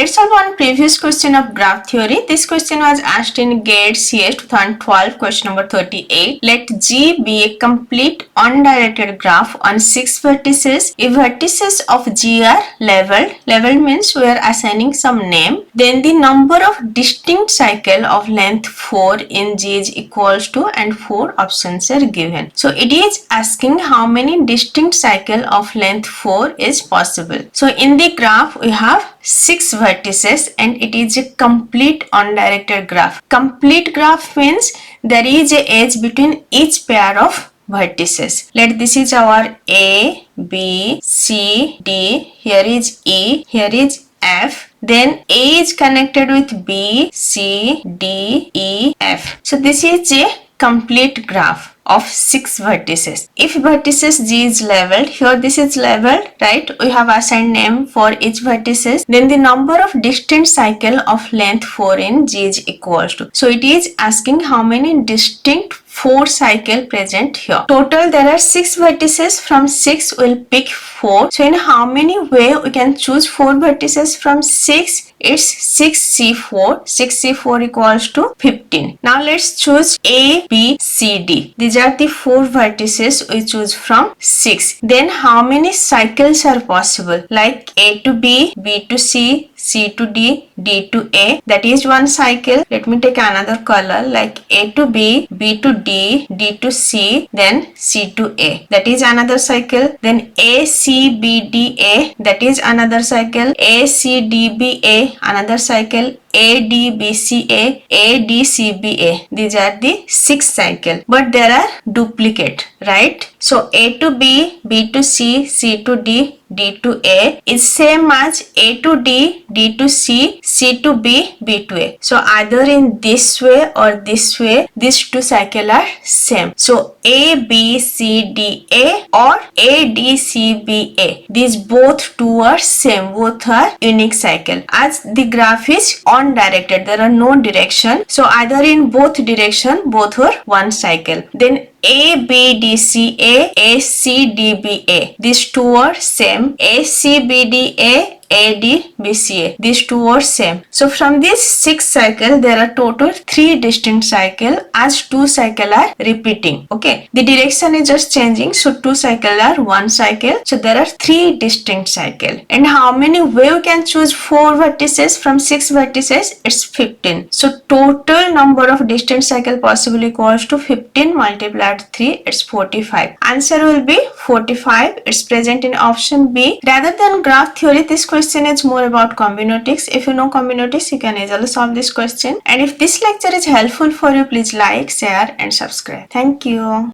Let's solve one previous question of graph theory. This question was asked in GATE CS 2012, question number 38. Let G be a complete undirected graph on 6 vertices. If vertices of G are leveled, leveled means we are assigning some name, then the number of distinct cycle of length 4 in G is equals to, and 4 options are given. So it is asking how many distinct cycle of length 4 is possible. So in the graph we have 6 vertices and it is a complete undirected graph. Complete graph means there is a edge between each pair of vertices. Let this is our A, B, C, D, here is E, here is F. Then A is connected with B, C, D, E, F. So this is a complete graph of 6 vertices. If vertices G is leveled, here this is leveled, right? We have assigned name for each vertices. Then the number of distinct cycle of length 4 in G is equals to. So it is asking how many distinct 4 cycle present here. Total there are 6 vertices. From 6 we'll pick 4. So in how many way we can choose 4 vertices from 6? It's 6C4. 6C4 equals to 15. Now let's choose A, B, C, D. These are the 4 vertices we choose from 6. Then how many cycles are possible? Like A to B, B to C, C to D, D to A. That is one cycle. Let me take another color like A to B, B to D, D to C, then C to A. That is another cycle. Then A, C, B, D, A. That is another cycle. A, C, D, B, A. Another cycle. A, D, B, C, A, D, C, B, A. These are the 6 cycle. But there are duplicate, right? So A to B, B to C, C to D, D to A is same as A to D, D to C, C to B, B to A. So either in this way or this way, these 2 cycle are same. So A, B, C, D, A or A, D, C, B, A. These both 2 are same. Both are unique cycle. As the graph is undirected, there are no direction. So either in both direction, both are one cycle. Then A, B, D, C, A, C, D, B, A. These 2 are same. A, C, B, D, A, D, B, C, A. These 2 are same. So from this 6 cycle, there are total 3 distinct cycle as 2 cycle are repeating. Okay. The direction is just changing. So 2 cycle are one cycle. So there are 3 distinct cycle. And how many way we can choose 4 vertices from 6 vertices? It's 15. So total number of distinct cycle possible equals to 15 multiplied 3. It's 45. Answer will be 45. It's present in option B. Rather than graph theory, this question is more about combinatorics. If you know combinatorics, you can easily solve this question. And if this lecture is helpful for you, please like, share and subscribe. Thank you.